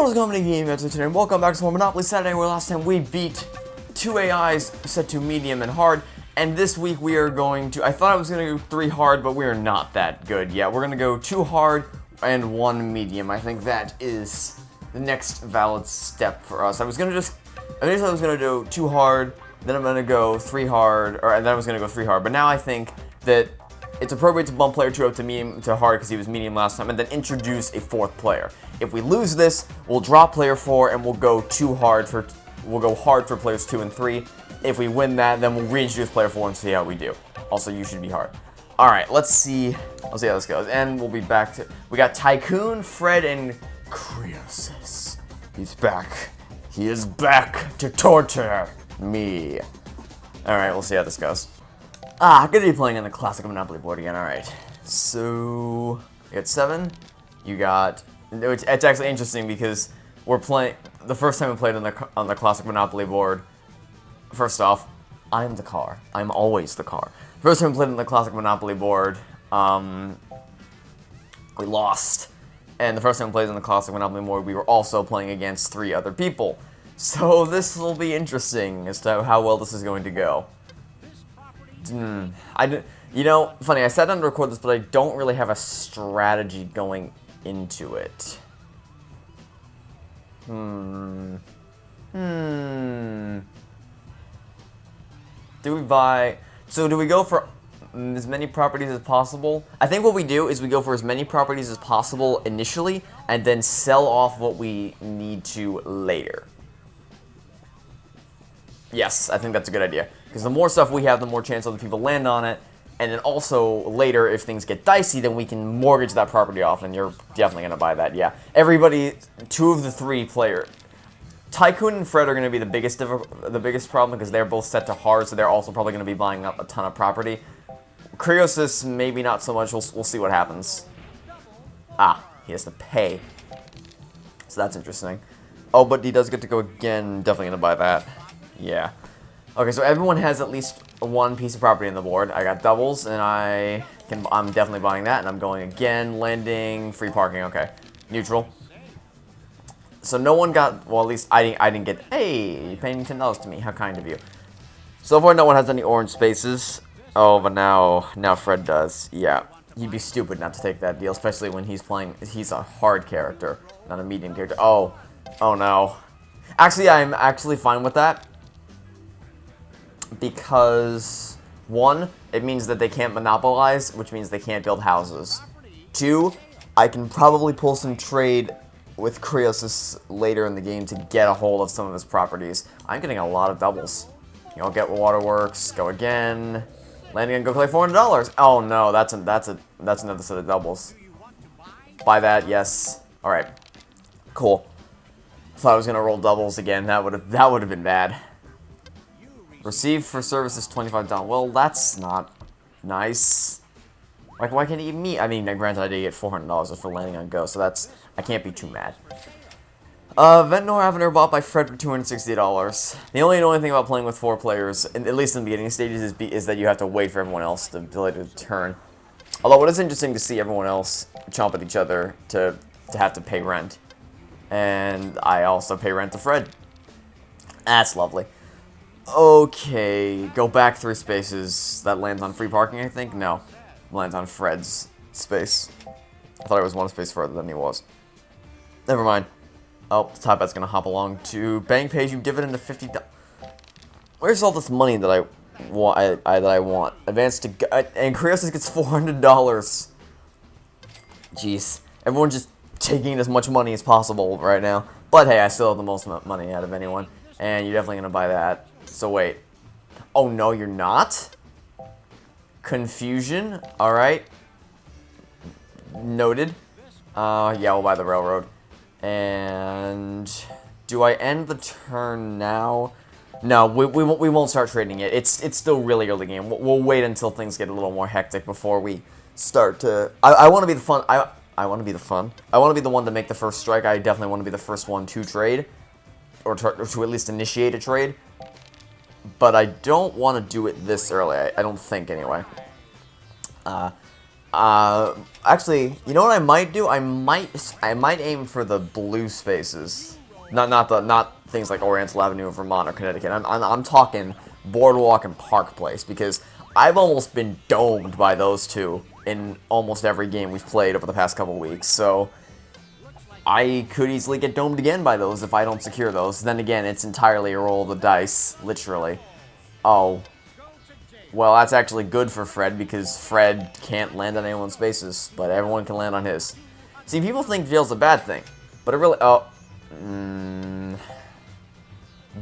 what's going on, Game Adventure today, and welcome back to more Monopoly Saturday, where last time we beat two AIs set to medium and hard, and this week we are going to, I thought I was going to go 3 hard, but we are not that good yet. We're going to go 2 hard and 1 medium. I think that is the next valid step for us. I was going to initially I was going to do 2 hard, then I'm going to go 3 hard, and then I was going to go 3 hard, but now I think that it's appropriate to bump player 2 up to medium to hard because he was medium last time, and then introduce a 4th player. If we lose this, we'll drop player 4 and we'll go hard for players 2 and 3. If we win that, then we'll reintroduce player 4 and see how we do. Also, you should be hard. All right, let's see how this goes, and we'll be back to. We got Tycoon, Fred, and Croesus. He's back. He is back to torture me. All right, we'll see how this goes. Good to be playing on the classic Monopoly board again. Alright, so you got 7. You got. It's actually interesting because we're playing. The first time we played on the classic Monopoly board. First off, I'm the car. I'm always the car. First time we played on the classic Monopoly board, we lost. And the first time we played on the classic Monopoly board, we were also playing against 3 other people. So this will be interesting as to how well this is going to go. You know, funny, I sat down to record this, but I don't really have a strategy going into it. Do we buy... So do we go for as many properties as possible? I think what we do is we go for as many properties as possible initially, and then sell off what we need to later. Yes, I think that's a good idea. Because the more stuff we have, the more chance other people land on it. And then also, later, if things get dicey, then we can mortgage that property off, and you're definitely going to buy that, yeah. Everybody, 2 of the 3 players. Tycoon and Fred are going to be the biggest problem, because they're both set to hard, so they're also probably going to be buying up a ton of property. Croesus, maybe not so much. We'll see what happens. He has to pay. So that's interesting. Oh, but he does get to go again. Definitely going to buy that. Yeah. Okay, so everyone has at least 1 piece of property on the board. I got doubles, and I'm definitely buying that, and I'm going again, landing, free parking, okay. Neutral. So no one got, well, at least I didn't get, hey, you're paying $10 to me, how kind of you. So far, no one has any orange spaces. Oh, but now Fred does, yeah. He'd be stupid not to take that deal, especially when he's a hard character, not a medium character. Oh no. Actually, I'm actually fine with that. Because, 1, it means that they can't monopolize, which means they can't build houses. 2, I can probably pull some trade with Croesus later in the game to get a hold of some of his properties. I'm getting a lot of doubles. You know, get waterworks, go again, landing and go collect $400. Oh no, that's another set of doubles. Buy that, yes. All right, cool. Thought I was gonna roll doubles again. That would have been bad. Receive for services $25. Well, that's not nice. Like, why can't he give me? I mean, granted, I did get $400 for landing on go, so I can't be too mad. Ventnor Avenue bought by Fred for $260. The only annoying thing about playing with 4 players, at least in the beginning stages, is that you have to wait for everyone else to turn. Although, it is interesting to see everyone else chomp at each other to have to pay rent. And I also pay rent to Fred. That's lovely. Okay, go back 3 spaces. That lands on free parking, I think? No. Lands on Fred's space. I thought it was 1 space further than he was. Never mind. Oh, the top hat's gonna hop along to bank pays you dividend of $50. Where's all this money that I want? Advance to and Croesus gets $400. Jeez. Everyone's just taking as much money as possible right now. But hey, I still have the most money out of anyone. And you're definitely gonna buy that. So wait. Oh no, you're not? Confusion. Alright. Noted. Yeah, we'll buy the railroad. And do I end the turn now? No, we won't start trading it. It's still really early game. We'll wait until things get a little more hectic before we start to. I want to be the fun. I want to be the fun. I want to be the one to make the first strike. I definitely want to be the first one to trade, or to at least initiate a trade. But I don't want to do it this early. I don't think, anyway. Actually, you know what I might do? I might aim for the blue spaces. Not things like Oriental Avenue of Vermont or Connecticut. I'm talking Boardwalk and Park Place, because I've almost been domed by those two in almost every game we've played over the past couple weeks, so I could easily get domed again by those if I don't secure those. Then again, it's entirely a roll of the dice, literally. Oh. Well, that's actually good for Fred, because Fred can't land on anyone's spaces, but everyone can land on his. See, people think jail's a bad thing, but it really... Oh.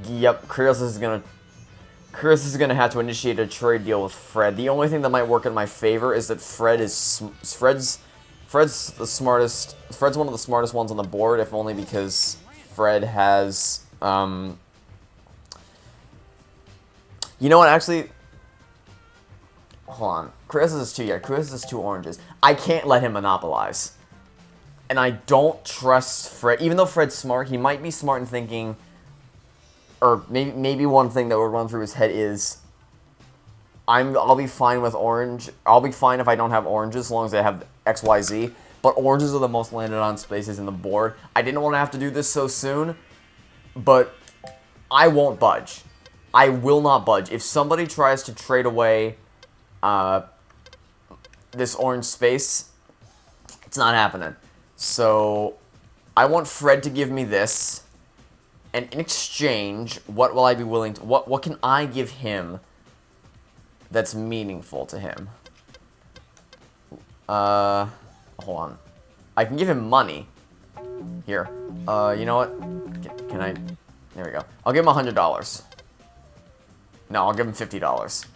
Yep, Krios is gonna have to initiate a trade deal with Fred. The only thing that might work in my favor is that Fred's the smartest. Fred's one of the smartest ones on the board, if only because Fred has... You know what, actually... Hold on. Krios is 2, yeah. Krios is 2 oranges. I can't let him monopolize. And I don't trust Fred. Even though Fred's smart, he might be smart in thinking... Or maybe one thing that would run through his head is... I'll be fine with orange. I'll be fine if I don't have oranges, as long as I have XYZ. But oranges are the most landed on spaces in the board. I didn't want to have to do this so soon, but I won't budge. I will not budge. If somebody tries to trade away this orange space, it's not happening. So I want Fred to give me this, and in exchange, what will I be willing to... What can I give him that's meaningful to him? Hold on. I can give him money. Here. You know what? Can I... There we go. I'll give him $100. No, I'll give him $50.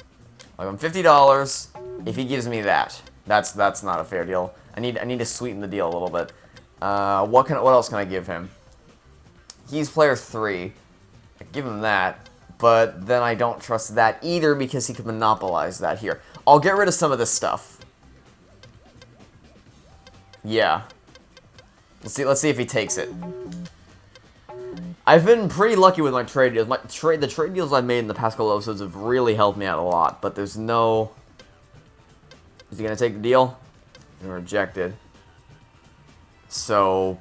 I'll give him $50 if he gives me that. That's not a fair deal. I need to sweeten the deal a little bit. What else can I give him? He's player 3. I give him that, but then I don't trust that either because he could monopolize that here. I'll get rid of some of this stuff. Yeah. Let's see if he takes it. I've been pretty lucky with my trade deals. The trade deals I've made in the past couple episodes have really helped me out a lot, but there's no... Is he gonna take the deal? He's rejected. So...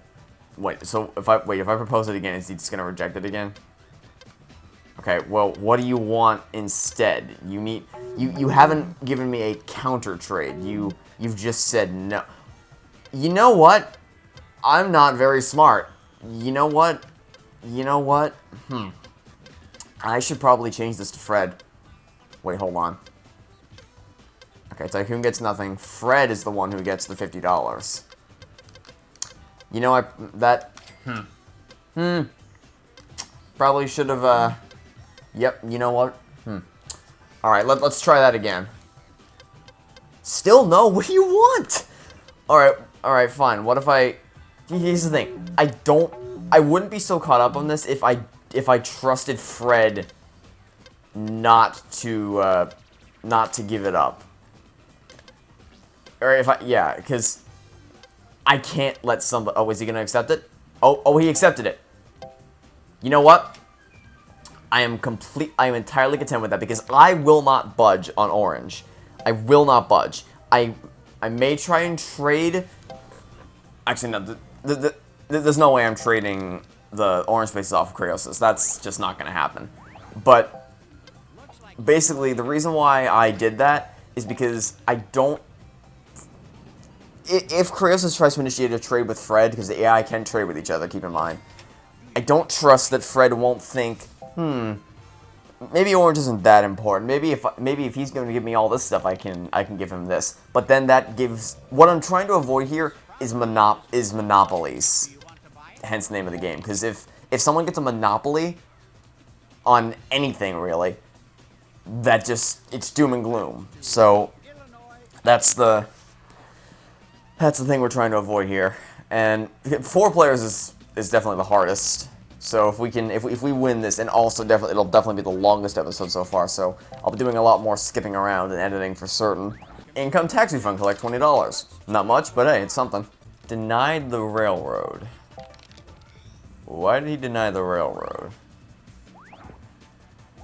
Wait, so if I propose it again, is he just gonna reject it again? Okay, well, what do you want instead? You haven't given me a counter trade. You've just said no. You know what? I'm not very smart. You know what? I should probably change this to Fred. Wait, hold on. Okay, Tycoon gets nothing. Fred is the one who gets the $50. You know, probably should have, yep, you know what? Alright, let's try that again. Still no? What do you want? Alright, fine. What if here's the thing. I wouldn't be so caught up on this if I trusted Fred not to give it up. Or yeah, because I can't let somebody... Oh, is he going to accept it? Oh, he accepted it. You know what? I am entirely content with that because I will not budge on orange. I will not budge. I may try and trade... Actually, no. There's no way I'm trading the orange spaces off of Krios. That's just not going to happen. But basically, the reason why I did that is because I don't... If Krios tries to initiate a trade with Fred, because the AI can trade with each other, keep in mind, I don't trust that Fred won't think, maybe orange isn't that important. Maybe if he's going to give me all this stuff, I can give him this. But then that gives... What I'm trying to avoid here is monopolies. Hence the name of the game. Because if someone gets a monopoly on anything, really, that just... It's doom and gloom. So, that's the thing we're trying to avoid here. And 4 players is definitely the hardest. So if we win this, and also it'll definitely be the longest episode so far. So I'll be doing a lot more skipping around and editing for certain. Income tax refund, collect $20. Not much, but hey, it's something. Denied the railroad. Why did he deny the railroad?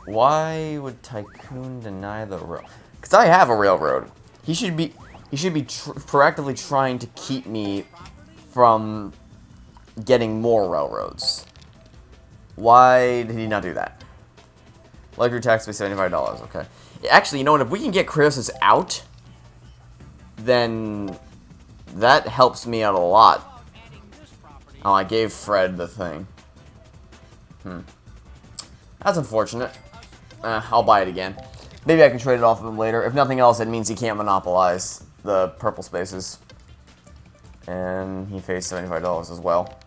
Why would Tycoon deny the railroad? Because I have a railroad. He should be... He should be proactively trying to keep me from getting more railroads. Why did he not do that? Luxury tax be $75, okay. Actually, you know what, if we can get Krios out, then that helps me out a lot. Oh, I gave Fred the thing. That's unfortunate. I'll buy it again. Maybe I can trade it off of him later. If nothing else, it means he can't monopolize the purple spaces. And he faced $75 as well.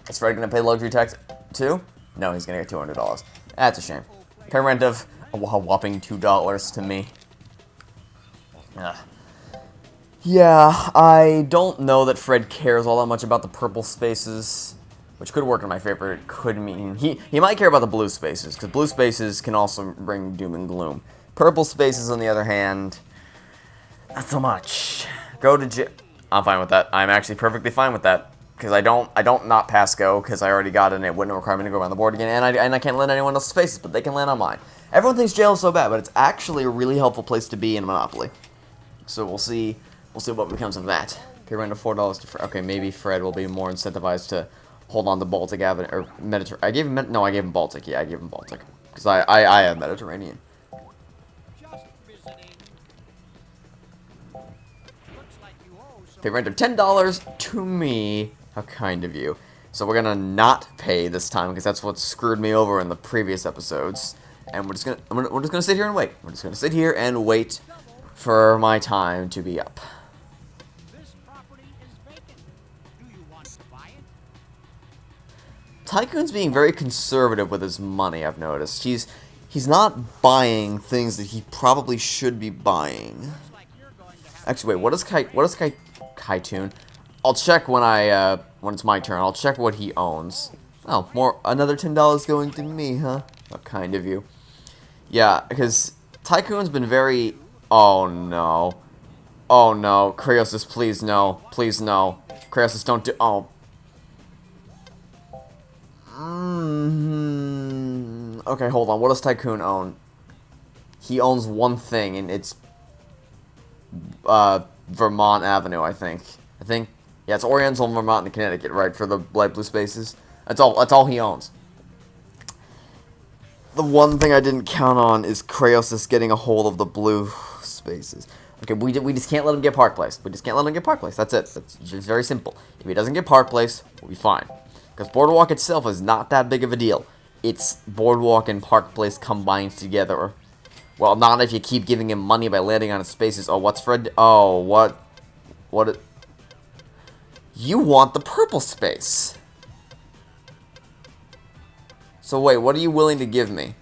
Is Fred going to pay luxury tax too? No, he's going to get $200. That's a shame. Pay rent of a whopping $2 to me. Yeah, I don't know that Fred cares all that much about the purple spaces, which could work in my favor. It could mean he might care about the blue spaces, because blue spaces can also bring doom and gloom. Purple spaces, on the other hand, not so much. Go to jail. I'm fine with that. I'm actually perfectly fine with that. Because I don't not pass go, because I already got it and it wouldn't require me to go around the board again, and I can't land anyone else's spaces, but they can land on mine. Everyone thinks jail is so bad, but it's actually a really helpful place to be in Monopoly. So we'll see what becomes of that. Pay rent of $4 to Fred. Okay, maybe Fred will be more incentivized to hold on to Baltic Avenue, or Mediterranean. I gave him Baltic. Yeah, I gave him Baltic. Because I have Mediterranean. Pay rent of $10 to me. How kind of you. So we're gonna not pay this time because that's what screwed me over in the previous episodes. And we're just gonna sit here and wait. We're just gonna sit here and wait for my time to be up. This property is vacant. Do you want to buy it? Tycoon's being very conservative with his money, I've noticed. He's not buying things that he probably should be buying. Actually, wait, what is Kaitoon? I'll check when it's my turn. I'll check what he owns. Oh, another $10 going to me, huh? How kind of you. Yeah, because Tycoon's been very... Oh, no. Oh, no. Krios, please, no. Please, no. Krios, don't do... Oh. Okay, hold on. What does Tycoon own? He owns one thing, and it's... Vermont Avenue, I think. Yeah, it's Oriental, Vermont, and Connecticut, right, for the light blue spaces. That's all he owns. The one thing I didn't count on is Kraosis getting a hold of the blue spaces. Okay, we just can't let him get Park Place. We just can't let him get Park Place. That's it. That's just very simple. If he doesn't get Park Place, we'll be fine. Because Boardwalk itself is not that big of a deal. It's Boardwalk and Park Place combined together. Well, not if you keep giving him money by landing on his spaces. Oh, what's Fred? Oh, what? You want the purple space. So wait, what are you willing to give me?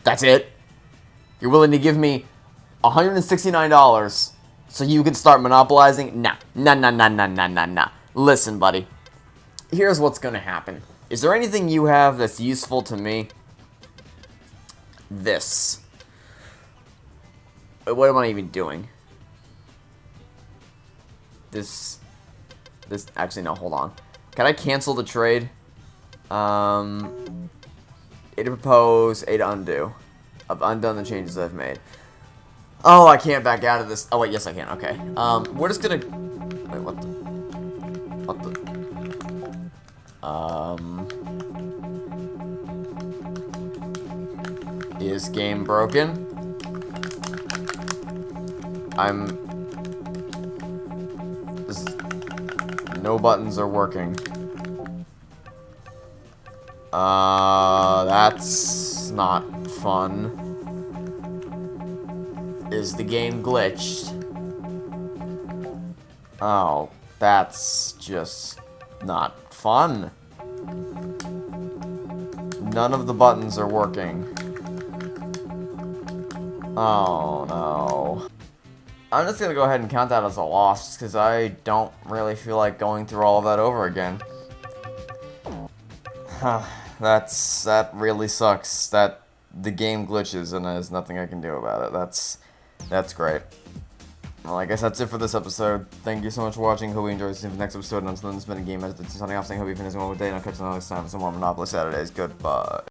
That's it? You're willing to give me $169 so you can start monopolizing? Nah. Listen, buddy. Here's what's gonna happen. Is there anything you have that's useful to me? This. What am I even doing? This, actually, no, hold on. Can I cancel the trade? A to propose, A to undo. I've undone the changes I've made. Oh, I can't back out of this. Oh, wait, yes, I can. Okay. We're just gonna... Wait, what the... Is game broken? No buttons are working. That's not fun. Is the game glitched? Oh, that's just not fun. None of the buttons are working. Oh no. I'm just gonna go ahead and count that as a loss, because I don't really feel like going through all of that over again. That really sucks. That the game glitches and there's nothing I can do about it. That's great. Well, I guess that's it for this episode. Thank you so much for watching. Hope you enjoyed. See you in the next episode. And until then, it's been a game. As it's signing off, saying hope you finish one more day, and I'll catch you next time for some more Monopoly Saturdays. Goodbye.